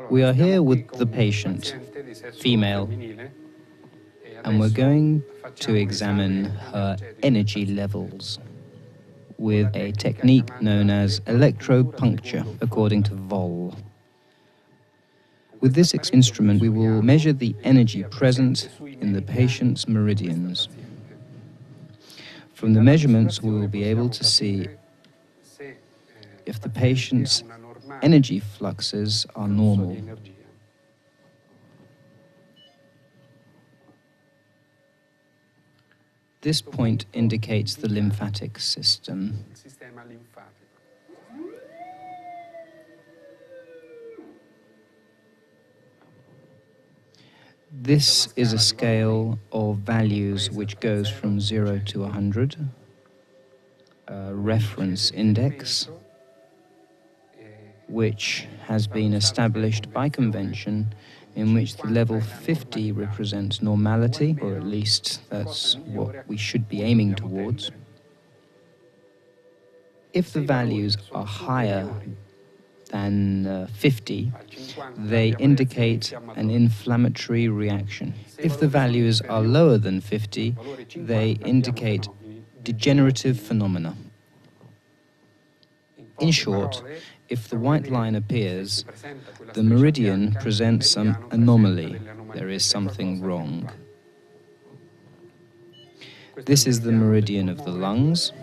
We are here with the patient, female, and we're going to examine her energy levels with a technique known as electropuncture, according to Vol. With this instrument, we will measure the energy present in the patient's meridians. From the measurements, we will be able to see if the patient's energy fluxes are normal. This point indicates the lymphatic system. This is a scale of values which goes from 0 to 100, a reference index, which has been established by convention, in which the level 50 represents normality, or at least that's what we should be aiming towards. If the values are higher than 50, they indicate an inflammatory reaction. If the values are lower than 50, they indicate degenerative phenomena. In short, if the white line appears, the meridian presents some anomaly. There is something wrong. This is the meridian of the lungs.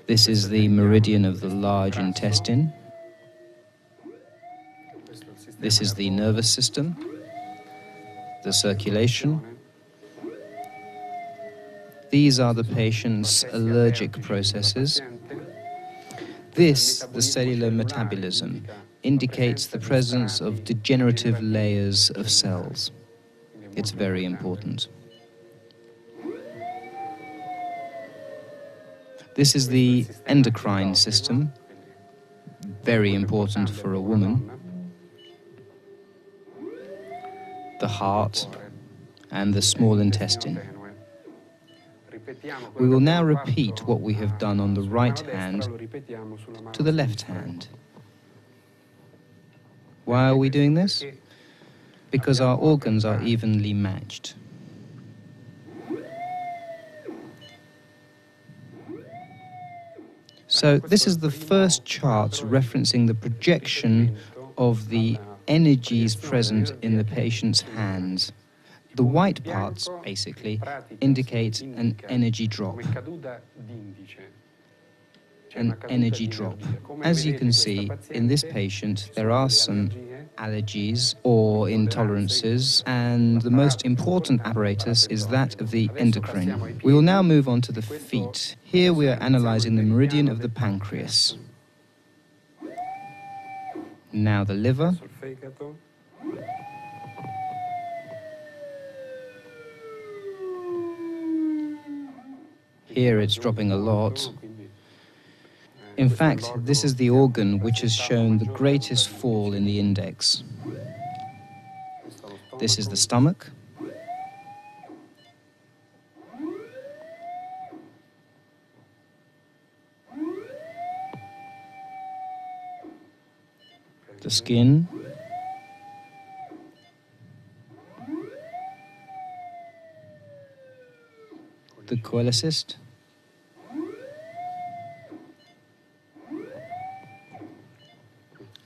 This is the meridian of the large intestine. This is the nervous system, the circulation. These are the patient's allergic processes. This, the cellular metabolism, indicates the presence of degenerative layers of cells. It's very important. This is the endocrine system, very important for a woman. The heart and the small intestine. We will now repeat what we have done on the right hand to the left hand. Why are we doing this? Because our organs are evenly matched. So this is the first chart referencing the projection of the energies present in the patient's hands. The white parts, basically, indicate an energy drop. An energy drop. As you can see, in this patient, there are some allergies or intolerances, and the most important apparatus is that of the endocrine. We will now move on to the feet. Here we are analyzing the meridian of the pancreas. Now the liver. Here it's dropping a lot. In fact, this is the organ which has shown the greatest fall in the index. This is the stomach. The skin. The cholecyst.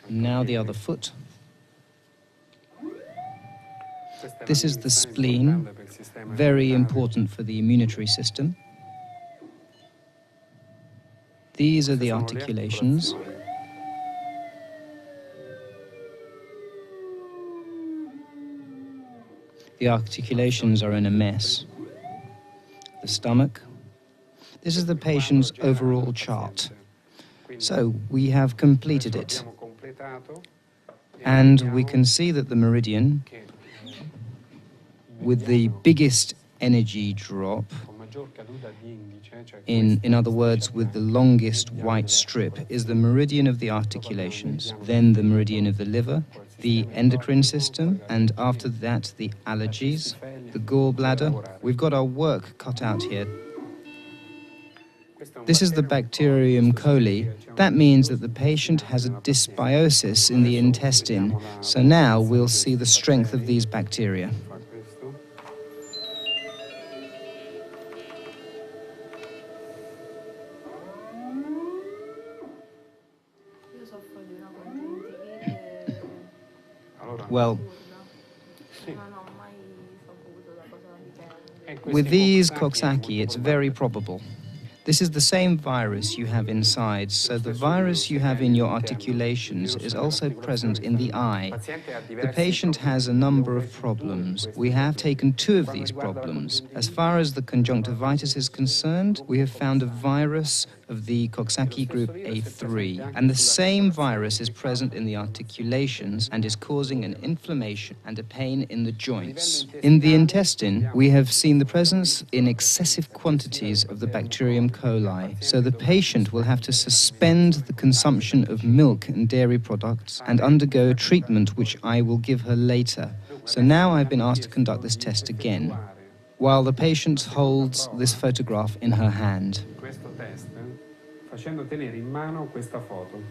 Now the other foot. This is the spleen, very important for the immunitary system. These are the articulations. The articulations are in a mess. The stomach. This is the patient's overall chart. So we have completed it. And we can see that the meridian, with the biggest energy drop, in other words, with the longest white strip, is the meridian of the articulations, then the meridian of the liver, the endocrine system, and after that the allergies, the gallbladder. We've got our work cut out here. This is the bacterium coli. That means that the patient has a dysbiosis in the intestine. So now we'll see the strength of these bacteria. Well, with these Coxsackie, it's very probable. This is the same virus you have inside, so the virus you have in your articulations is also present in the eye. The patient has a number of problems. We have taken 2 of these problems. As far as the conjunctivitis is concerned, we have found a virus of the Coxsackie group A3, and the same virus is present in the articulations and is causing an inflammation and a pain in the joints. In the intestine, we have seen the presence in excessive quantities of the bacterium coli, so the patient will have to suspend the consumption of milk and dairy products and undergo treatment which I will give her later. So now I've been asked to conduct this test again, while the patient holds this photograph in her hand. Facendo tenere in mano questa foto.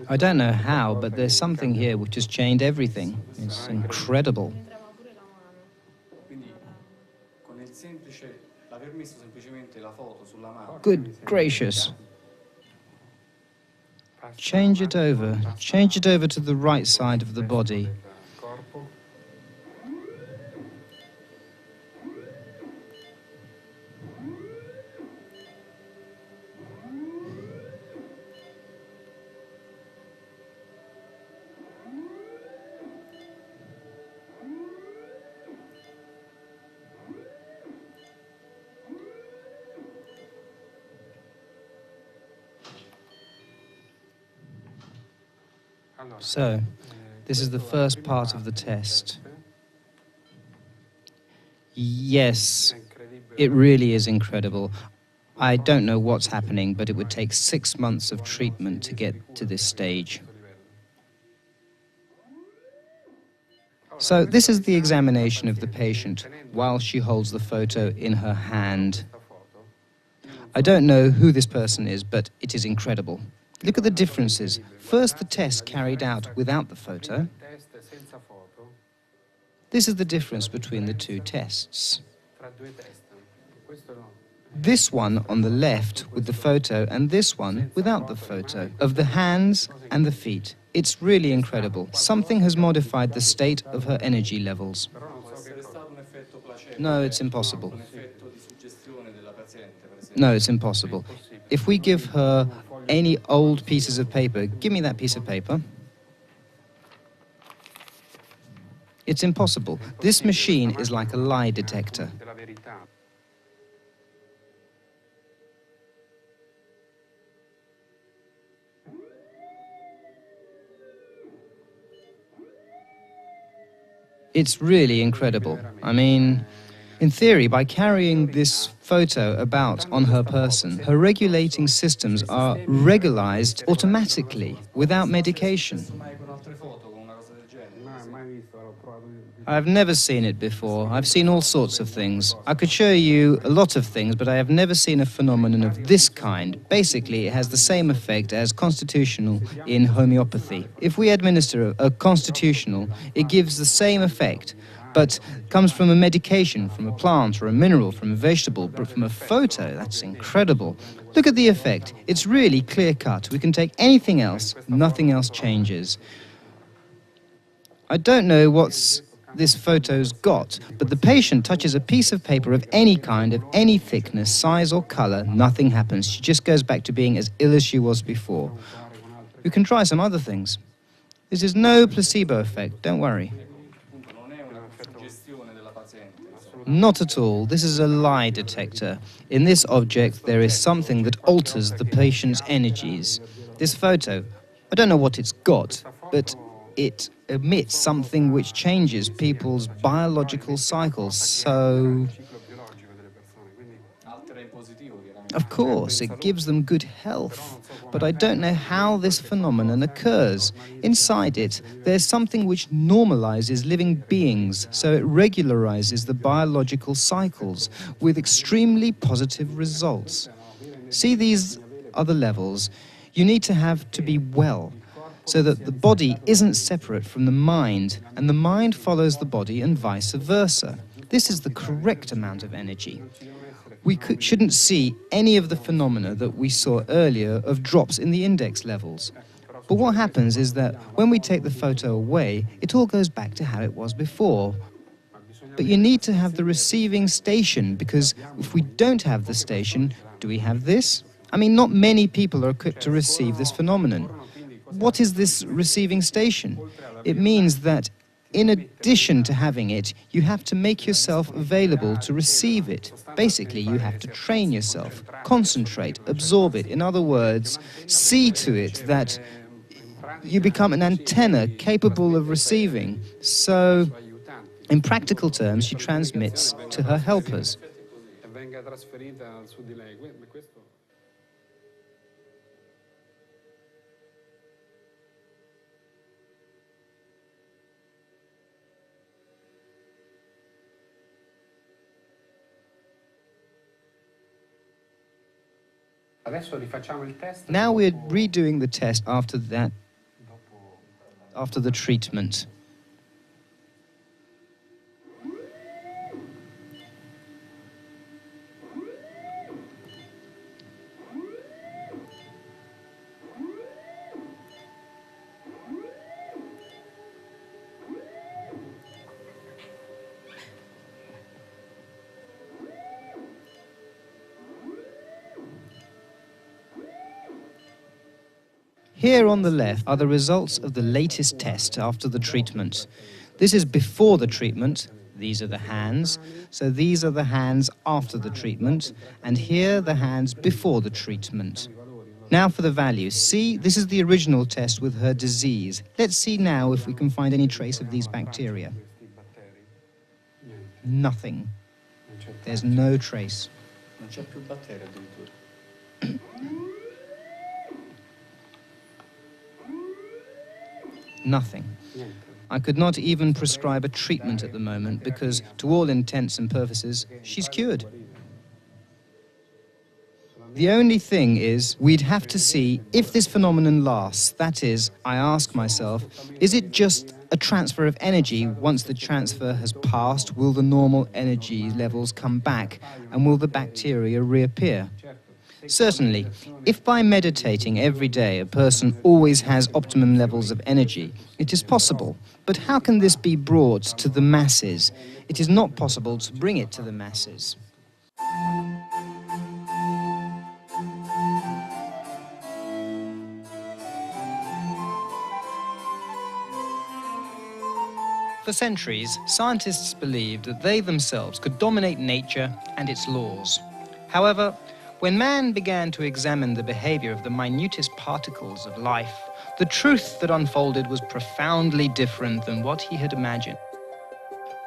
I don't know how, but there's something here which has changed everything. It's incredible. Good gracious. Change it over. Change it over to the right side of the body. So, this is the first part of the test. Yes, it really is incredible. I don't know what's happening, but it would take 6 months of treatment to get to this stage. So this is the examination of the patient while she holds the photo in her hand. I don't know who this person is, but it is incredible. Look at the differences. First, the test carried out without the photo. This is the difference between the 2 tests. This one on the left with the photo and this one without the photo, of the hands and the feet. It's really incredible. Something has modified the state of her energy levels. No, it's impossible. No, it's impossible. If we give her any old pieces of paper, give me that piece of paper. It's impossible. This machine is like a lie detector. It's really incredible. I mean, in theory, by carrying this photo about on her person, her regulating systems are regularized automatically, without medication. I've never seen it before. I've seen all sorts of things. I could show you a lot of things, but I have never seen a phenomenon of this kind. Basically, it has the same effect as constitutional in homeopathy. If we administer a constitutional, it gives the same effect, but comes from a medication, from a plant or a mineral, from a vegetable, but from a photo, that's incredible. Look at the effect. It's really clear-cut. We can take anything else, nothing else changes. I don't know what's this photo's got, but the patient touches a piece of paper of any kind, of any thickness, size or color, nothing happens. She just goes back to being as ill as she was before. We can try some other things. This is no placebo effect, don't worry. Not at all. This is a lie detector. In this object, there is something that alters the patient's energies. This photo, I don't know what it's got, but it emits something which changes people's biological cycles. So, of course, it gives them good health. But I don't know how this phenomenon occurs. Inside it, there's something which normalizes living beings, so it regularizes the biological cycles with extremely positive results. See, these are the levels. You need to have to be well, so that the body isn't separate from the mind, and the mind follows the body and vice versa. This is the correct amount of energy. We shouldn't see any of the phenomena that we saw earlier of drops in the index levels. But what happens is that when we take the photo away, it all goes back to how it was before. But you need to have the receiving station, because if we don't have the station, do we have this? I mean, not many people are equipped to receive this phenomenon. What is this receiving station? It means that in addition to having it, you have to make yourself available to receive it. Basically, you have to train yourself, concentrate, absorb it. In other words, see to it that you become an antenna capable of receiving. So, in practical terms, she transmits to her helpers. Now we're redoing the test after that, after the treatment. Here on the left are the results of the latest test after the treatment. This is before the treatment. These are the hands. So these are the hands after the treatment. And here the hands before the treatment. Now for the values. See, this is the original test with her disease. Let's see now if we can find any trace of these bacteria. Nothing. There's no trace. Nothing. I could not even prescribe a treatment at the moment because, to all intents and purposes, she's cured. The only thing is, we'd have to see if this phenomenon lasts. That is, I ask myself, is it just a transfer of energy? Once the transfer has passed, will the normal energy levels come back and will the bacteria reappear? Certainly, if by meditating every day a person always has optimum levels of energy, it is possible. But how can this be brought to the masses? It is not possible to bring it to the masses. For centuries, scientists believed that they themselves could dominate nature and its laws. However, when man began to examine the behavior of the minutest particles of life, the truth that unfolded was profoundly different than what he had imagined.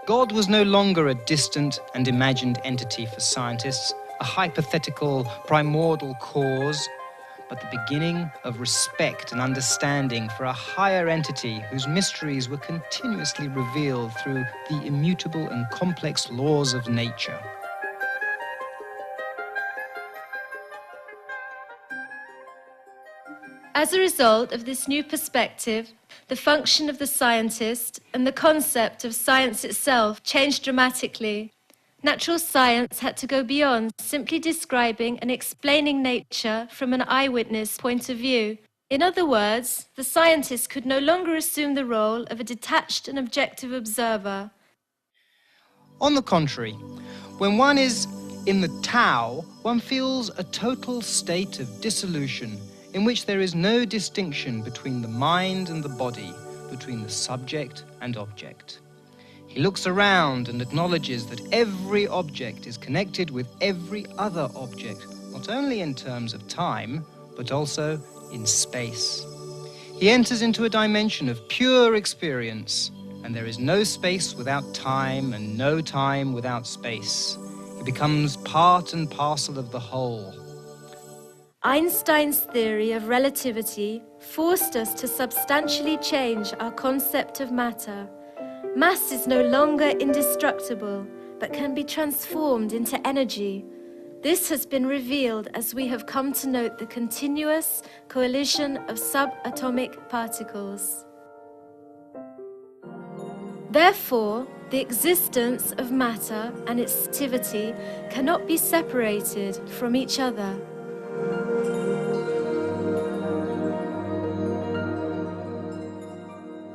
God was no longer a distant and imagined entity for scientists, a hypothetical, primordial cause, but the beginning of respect and understanding for a higher entity whose mysteries were continuously revealed through the immutable and complex laws of nature. As a result of this new perspective, the function of the scientist and the concept of science itself changed dramatically. Natural science had to go beyond simply describing and explaining nature from an eyewitness point of view. In other words, the scientist could no longer assume the role of a detached and objective observer. On the contrary, when one is in the Tao, one feels a total state of dissolution, in which there is no distinction between the mind and the body, between the subject and object. He looks around and acknowledges that every object is connected with every other object, not only in terms of time, but also in space. He enters into a dimension of pure experience, and there is no space without time and no time without space. He becomes part and parcel of the whole. Einstein's theory of relativity forced us to substantially change our concept of matter. Mass is no longer indestructible, but can be transformed into energy. This has been revealed as we have come to note the continuous coalition of subatomic particles. Therefore, the existence of matter and its activity cannot be separated from each other.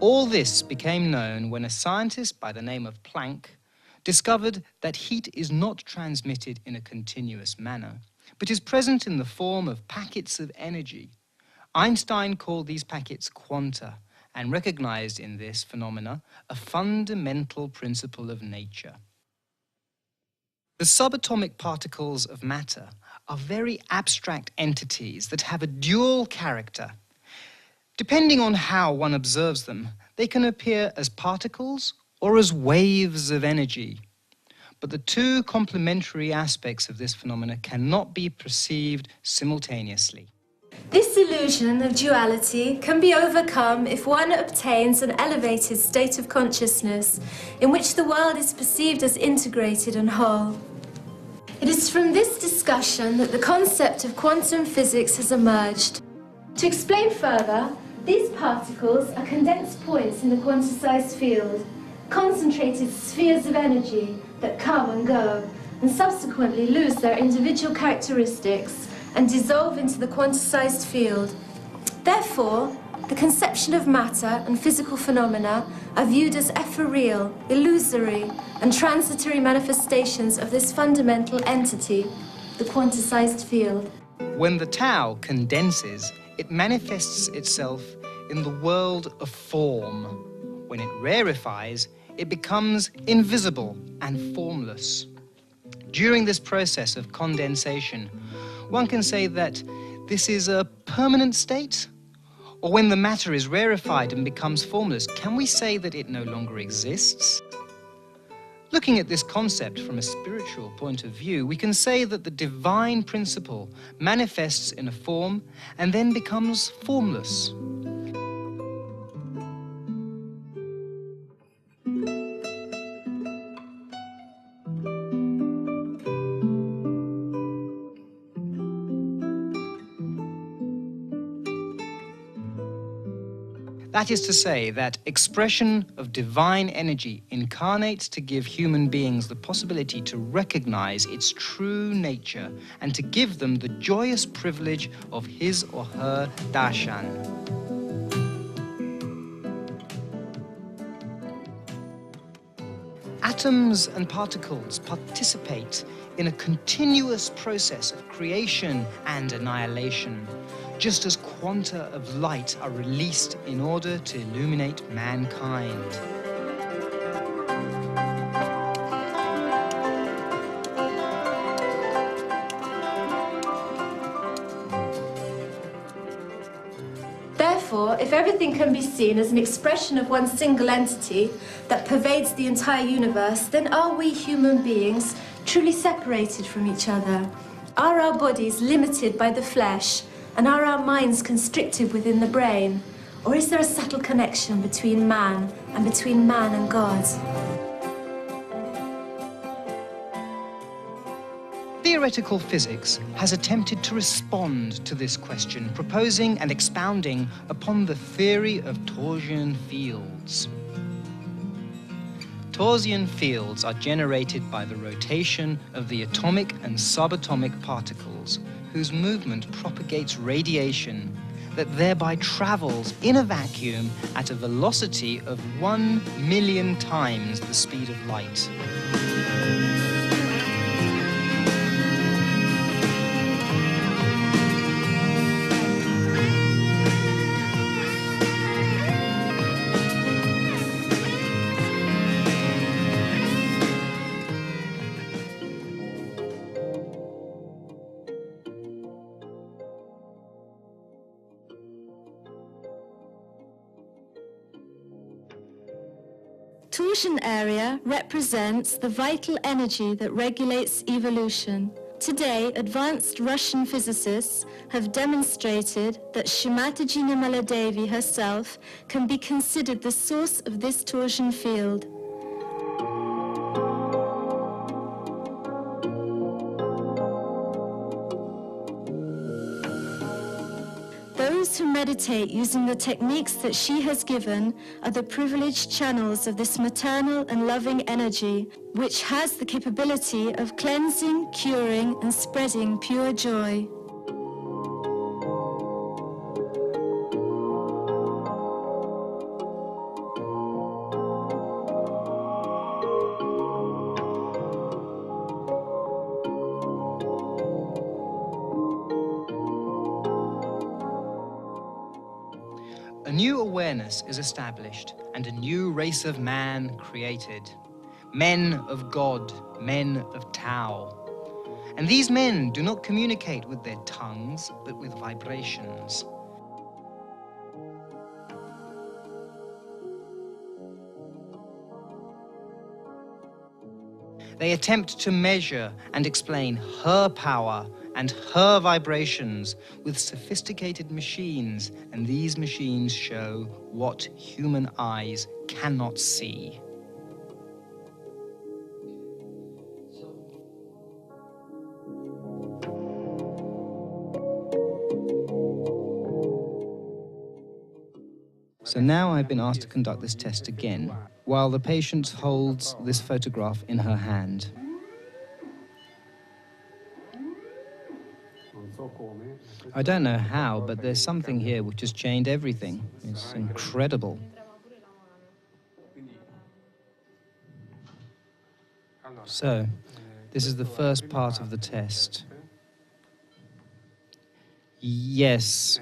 All this became known when a scientist by the name of Planck discovered that heat is not transmitted in a continuous manner, but is present in the form of packets of energy. Einstein called these packets quanta and recognized in this phenomena a fundamental principle of nature. The subatomic particles of matter are very abstract entities that have a dual character. Depending on how one observes them, they can appear as particles or as waves of energy. But the two complementary aspects of this phenomena cannot be perceived simultaneously. This illusion of duality can be overcome if one obtains an elevated state of consciousness in which the world is perceived as integrated and whole. It is from this discussion that the concept of quantum physics has emerged. To explain further, these particles are condensed points in the quantized field, concentrated spheres of energy that come and go, and subsequently lose their individual characteristics and dissolve into the quantized field. Therefore, the conception of matter and physical phenomena are viewed as ethereal, illusory, and transitory manifestations of this fundamental entity, the quantized field. When the tau condenses, it manifests itself in the world of form. When it rarefies, it becomes invisible and formless. During this process of condensation, one can say that this is a permanent state? Or when the matter is rarefied and becomes formless, can we say that it no longer exists? Looking at this concept from a spiritual point of view, we can say that the divine principle manifests in a form and then becomes formless. That is to say that expression of divine energy incarnates to give human beings the possibility to recognize its true nature and to give them the joyous privilege of his or her darshan. Atoms and particles participate in a continuous process of creation and annihilation, just as quanta of light are released in order to illuminate mankind. Therefore, if everything can be seen as an expression of one single entity that pervades the entire universe, then are we human beings truly separated from each other? Are our bodies limited by the flesh? And are our minds constricted within the brain? Or is there a subtle connection between man and God? Theoretical physics has attempted to respond to this question, proposing and expounding upon the theory of torsion fields. Torsion fields are generated by the rotation of the atomic and subatomic particles, whose movement propagates radiation that thereby travels in a vacuum at a velocity of 1,000,000 times the speed of light. torsion area represents the vital energy that regulates evolution. Today, advanced Russian physicists have demonstrated that Shrimati Nirmala Devi herself can be considered the source of this torsion field. Those who meditate using the techniques that she has given are the privileged channels of this maternal and loving energy, which has the capability of cleansing, curing, and spreading pure joy. A new awareness is established and a new race of man created. Men of God, men of Tao. And these men do not communicate with their tongues, but with vibrations. They attempt to measure and explain her power and her vibrations with sophisticated machines, and these machines show what human eyes cannot see. So now I've been asked to conduct this test again, while the patient holds this photograph in her hand. I don't know how, but there's something here which has changed everything. It's incredible. So, this is the first part of the test. Yes,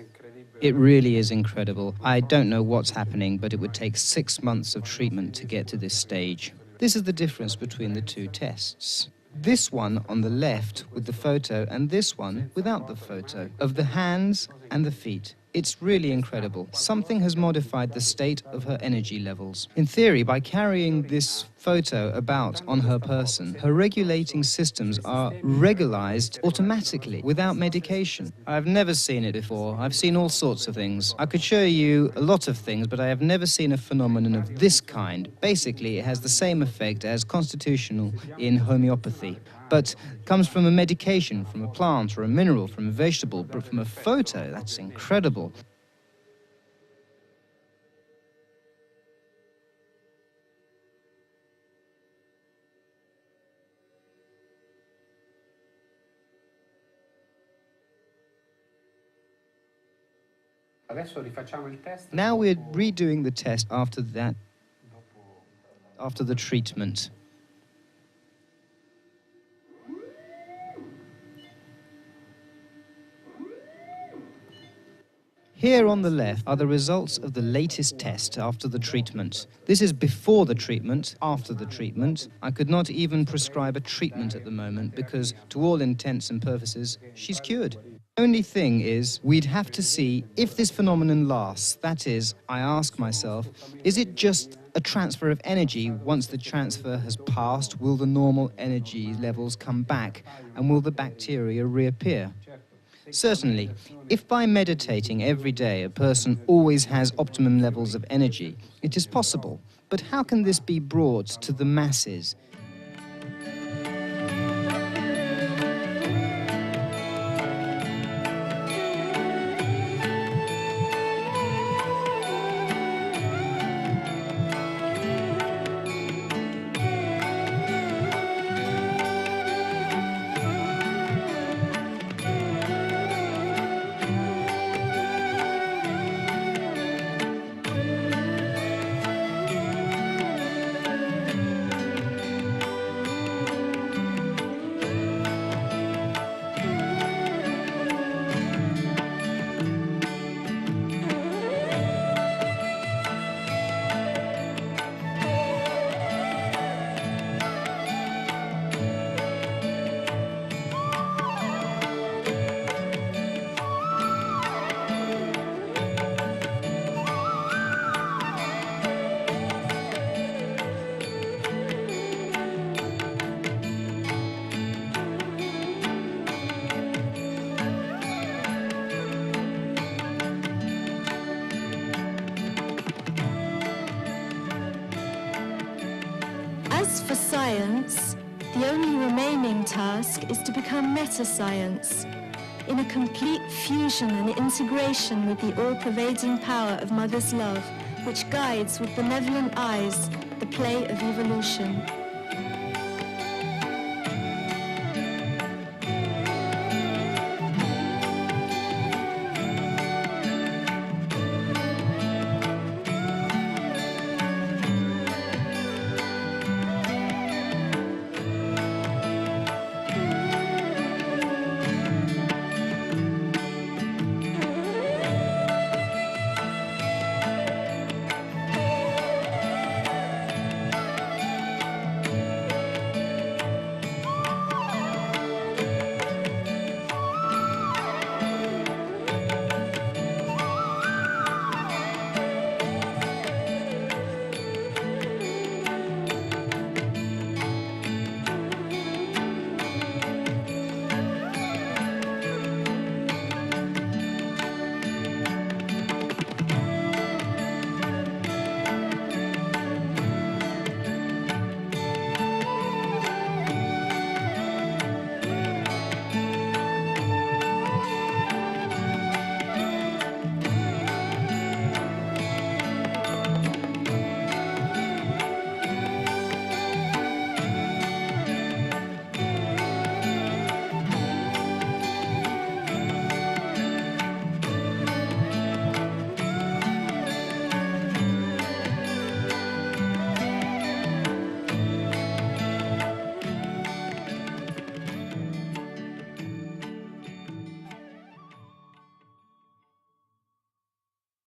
it really is incredible. I don't know what's happening, but it would take 6 months of treatment to get to this stage. This is the difference between the two tests. This one on the left with the photo and this one without the photo of the hands and the feet. It's really incredible. Something has modified the state of her energy levels. In theory, by carrying this photo about on her person, her regulating systems are regularized automatically without medication. I've never seen it before. I've seen all sorts of things. I could show you a lot of things, but I have never seen a phenomenon of this kind. Basically, it has the same effect as constitutional in homeopathy, but comes from a medication, from a plant or a mineral, from a vegetable, but from a photo, that's incredible. Now we're redoing the test after that, after the treatment. Here on the left are the results of the latest test after the treatment. This is before the treatment, after the treatment. I could not even prescribe a treatment at the moment because, to all intents and purposes, she's cured. The only thing is, we'd have to see if this phenomenon lasts. That is, I ask myself, is it just a transfer of energy? Once the transfer has passed, will the normal energy levels come back and will the bacteria reappear? Certainly, if by meditating every day a person always has optimum levels of energy, it is possible. But how can this be brought to the masses? As for science, the only remaining task is to become meta-science, in a complete fusion and integration with the all-pervading power of Mother's love, which guides with benevolent eyes the play of evolution.